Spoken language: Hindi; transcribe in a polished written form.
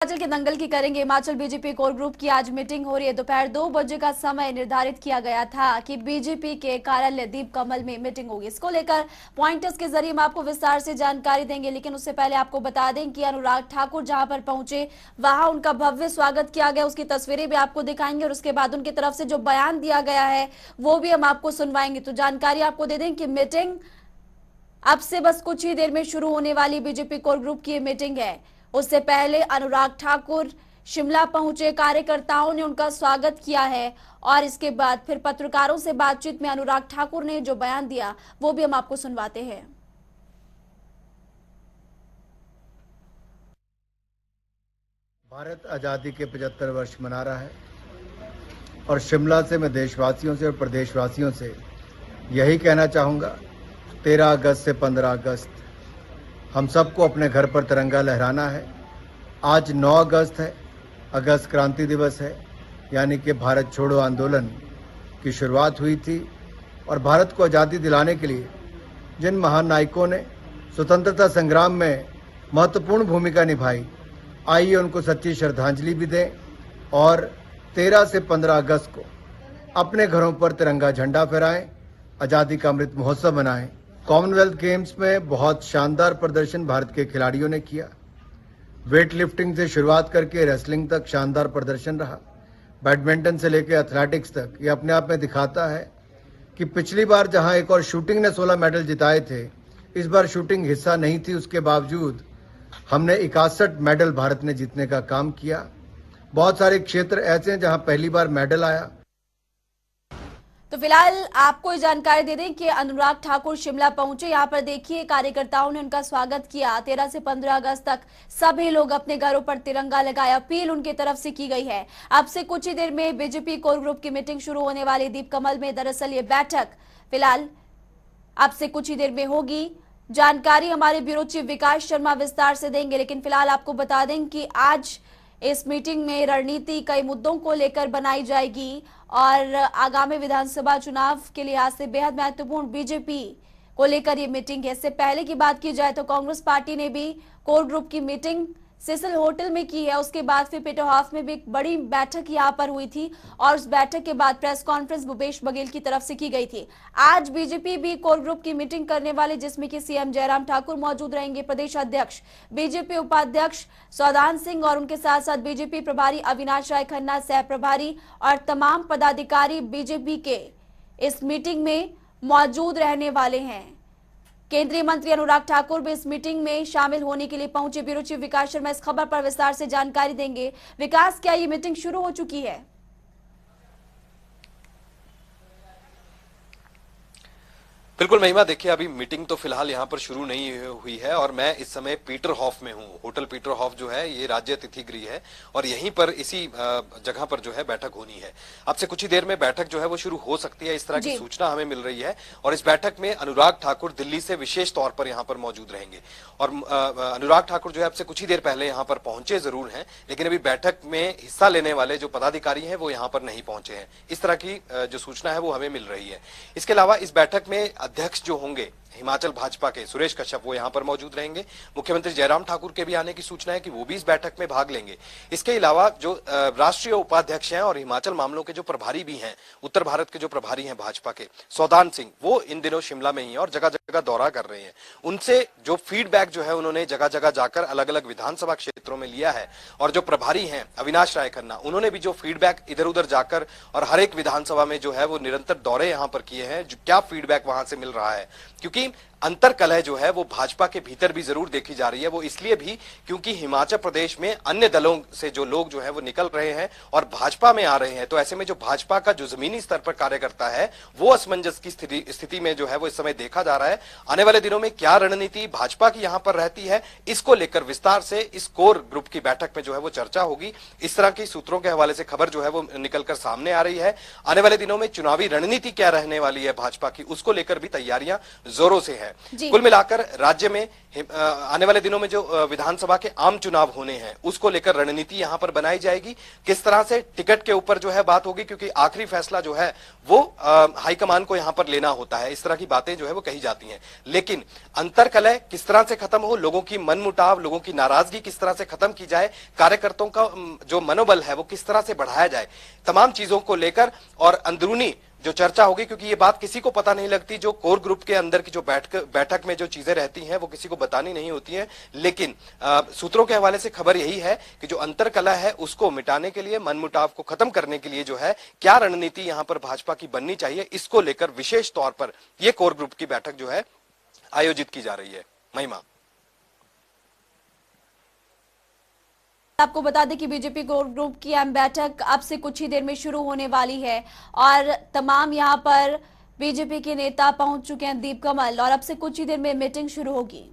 हिमाचल के दंगल की करेंगे। हिमाचल बीजेपी कोर ग्रुप की आज मीटिंग हो रही है। दोपहर 2 बजे का समय निर्धारित किया गया था कि बीजेपी के कार्यालय दीप कमल में मीटिंग होगी। इसको लेकर पॉइंटर्स के जरिए हम आपको विस्तार से जानकारी देंगे, लेकिन उससे पहले आपको बता दें कि अनुराग ठाकुर जहां पर पहुंचे वहां उनका भव्य स्वागत किया गया। उसकी तस्वीरें भी आपको दिखाएंगे और उसके बाद उनकी तरफ से जो बयान दिया गया है वो भी हम आपको सुनवाएंगे। तो जानकारी आपको दे दें कि मीटिंग अब से बस कुछ ही देर में शुरू होने वाली बीजेपी कोर ग्रुप की मीटिंग है। उससे पहले अनुराग ठाकुर शिमला पहुंचे, कार्यकर्ताओं ने उनका स्वागत किया है और इसके बाद फिर पत्रकारों से बातचीत में अनुराग ठाकुर ने जो बयान दिया वो भी हम आपको सुनवाते हैं। भारत आज़ादी के 75 वर्ष मना रहा है और शिमला से मैं देशवासियों से और प्रदेशवासियों से यही कहना चाहूँगा, 13 अगस्त से 15 अगस्त हम सबको अपने घर पर तिरंगा लहराना है। आज 9 अगस्त है, अगस्त क्रांति दिवस है, यानी कि भारत छोड़ो आंदोलन की शुरुआत हुई थी और भारत को आज़ादी दिलाने के लिए जिन महान नायकों ने स्वतंत्रता संग्राम में महत्वपूर्ण भूमिका निभाई, आइए उनको सच्ची श्रद्धांजलि भी दें और 13 से 15 अगस्त को अपने घरों पर तिरंगा झंडा फहराएं, आज़ादी का अमृत महोत्सव मनाएं। कॉमनवेल्थ गेम्स में बहुत शानदार प्रदर्शन भारत के खिलाड़ियों ने किया। वेट लिफ्टिंग से शुरुआत करके रेसलिंग तक शानदार प्रदर्शन रहा। बैडमिंटन से लेकर एथलेटिक्स तक ये अपने आप में दिखाता है कि पिछली बार जहां एक और शूटिंग ने 16 मेडल जिताए थे, इस बार शूटिंग हिस्सा नहीं थी, उसके बावजूद हमने 61 मेडल भारत ने जीतने का काम किया। बहुत सारे क्षेत्र ऐसे हैं जहां पहली बार मेडल आया। तो फिलहाल आपको जानकारी दे दें कि अनुराग ठाकुर शिमला पहुंचे। यहां पर देखिए कार्यकर्ताओं ने उनका स्वागत किया। 13 से 15 अगस्त तक सभी लोग अपने घरों पर तिरंगा लगाए, अपील उनकी तरफ से की गई है। अब से कुछ ही देर में बीजेपी कोर ग्रुप की मीटिंग शुरू होने वाली दीप कमल में। दरअसल ये बैठक फिलहाल अब से कुछ ही देर में होगी। जानकारी हमारे ब्यूरो चीफ विकास शर्मा विस्तार से देंगे, लेकिन फिलहाल आपको बता दें कि आज इस मीटिंग में रणनीति कई मुद्दों को लेकर बनाई जाएगी और आगामी विधानसभा चुनाव के लिहाज से बेहद महत्वपूर्ण बीजेपी को लेकर ये मीटिंग है। इससे पहले की बात की जाए तो कांग्रेस पार्टी ने भी कोर ग्रुप की मीटिंग सिसल होटल में की है। उसके बाद फिर पीटर हाउस में भी एक बड़ी बैठक यहाँ पर हुई थी और उस बैठक के बाद प्रेस कॉन्फ्रेंस भूपेश बघेल की तरफ से की गई थी। आज बीजेपी भी कोर ग्रुप की मीटिंग करने वाले, जिसमें कि सीएम जयराम ठाकुर मौजूद रहेंगे, प्रदेश अध्यक्ष बीजेपी उपाध्यक्ष सौदान सिंह और उनके साथ साथ बीजेपी प्रभारी अविनाश राय खन्ना, सह प्रभारी और तमाम पदाधिकारी बीजेपी के इस मीटिंग में मौजूद रहने वाले हैं। केंद्रीय मंत्री अनुराग ठाकुर भी इस मीटिंग में शामिल होने के लिए पहुंचे। ब्यूरो चीफ विकास शर्मा इस खबर पर विस्तार से जानकारी देंगे। विकास, क्या ये मीटिंग शुरू हो चुकी है? बिल्कुल महिमा, देखिए अभी मीटिंग तो फिलहाल यहाँ पर शुरू नहीं हुई है और मैं इस समय पीटर हॉफ में हूँ। होटल पीटर हॉफ जो है ये राज्य अतिथि गृह है और यहीं पर इसी जगह पर जो है बैठक होनी है। अब से कुछ ही देर में बैठक जो है वो शुरू हो सकती है, इस तरह की सूचना हमें मिल रही है। और इस बैठक में अनुराग ठाकुर दिल्ली से विशेष तौर पर यहाँ पर मौजूद रहेंगे और अनुराग ठाकुर जो है अब से कुछ ही देर पहले यहाँ पर पहुंचे जरूर हैं, लेकिन अभी बैठक में हिस्सा लेने वाले जो पदाधिकारी हैं वो यहाँ पर नहीं पहुंचे हैं। इस तरह की जो सूचना है वो हमें मिल रही है। इसके अलावा इस बैठक में अध्यक्ष जो होंगे हिमाचल भाजपा के सुरेश कश्यप, वो यहां पर मौजूद रहेंगे। मुख्यमंत्री जयराम ठाकुर के भी आने की सूचना है कि वो भी इस बैठक में भाग लेंगे। इसके अलावा जो राष्ट्रीय उपाध्यक्ष हैं और हिमाचल मामलों के जो प्रभारी भी हैं, उत्तर भारत के जो प्रभारी हैं भाजपा के, सौदान सिंह, वो इन दिनों शिमला में ही हैं और जगह जगह दौरा कर रहे हैं। उनसे जो फीडबैक जो है उन्होंने जगह जगह जाकर अलग अलग विधानसभा क्षेत्रों में लिया है और जो प्रभारी हैं अविनाश राय खन्ना, उन्होंने भी जो फीडबैक इधर उधर जाकर और हर एक विधानसभा में जो है वो निरंतर दौरे यहां पर किए हैं, क्या फीडबैक वहां से मिल रहा है। क्योंकि अंतर कलह जो है वो भाजपा के भीतर भी जरूर देखी जा रही है। वो इसलिए भी क्योंकि हिमाचल प्रदेश में अन्य दलों से जो लोग जो है वो निकल रहे हैं और भाजपा में आ रहे हैं, तो ऐसे में जो भाजपा का जो जमीनी स्तर पर कार्यकर्ता है वो असमंजस की स्थिति में जो है वो इस समय देखा जा रहा है। आने वाले दिनों में क्या रणनीति भाजपा की यहां पर रहती है, इसको लेकर विस्तार से इस कोर ग्रुप की बैठक में जो है वो चर्चा होगी। इस तरह की सूत्रों के हवाले से खबर जो है वो निकलकर सामने आ रही है। आने वाले दिनों में चुनावी रणनीति क्या रहने वाली है भाजपा की, उसको लेकर भी तैयारियां जोरों से है। है। जी। कुल मिलाकर राज्य में आने वाले दिनों में जो विधानसभा के आम चुनाव होने हैं उसको लेकर रणनीति यहां पर बनाई जाएगी। किस तरह से टिकट के ऊपर जो है बात होगी, क्योंकि आखिरी फैसला जो है वो हाईकमान को यहां पर लेना होता है। इस तरह की बातें जो है वो कही जाती हैं, लेकिन अंतरकलह किस तरह से खत्म हो, लोगों की मनमुटाव, लोगों की नाराजगी किस तरह से खत्म की जाए, कार्यकर्ताओं का जो मनोबल है वो किस तरह से बढ़ाया जाए, तमाम चीजों को लेकर और अंदरूनी जो चर्चा होगी, क्योंकि ये बात किसी को पता नहीं लगती, जो कोर ग्रुप के अंदर की जो बैठक में जो चीजें रहती हैं वो किसी को बतानी नहीं होती हैं, लेकिन सूत्रों के हवाले से खबर यही है कि जो अंतरकलह है उसको मिटाने के लिए, मनमुटाव को खत्म करने के लिए जो है क्या रणनीति यहां पर भाजपा की बननी चाहिए, इसको लेकर विशेष तौर पर यह कोर ग्रुप की बैठक जो है आयोजित की जा रही है। महिमा, आपको बता दें कि बीजेपी कोर ग्रुप की अहम बैठक अब से कुछ ही देर में शुरू होने वाली है और तमाम यहां पर बीजेपी के नेता पहुंच चुके हैं, दीप कमल, और अब से कुछ ही देर में मीटिंग शुरू होगी।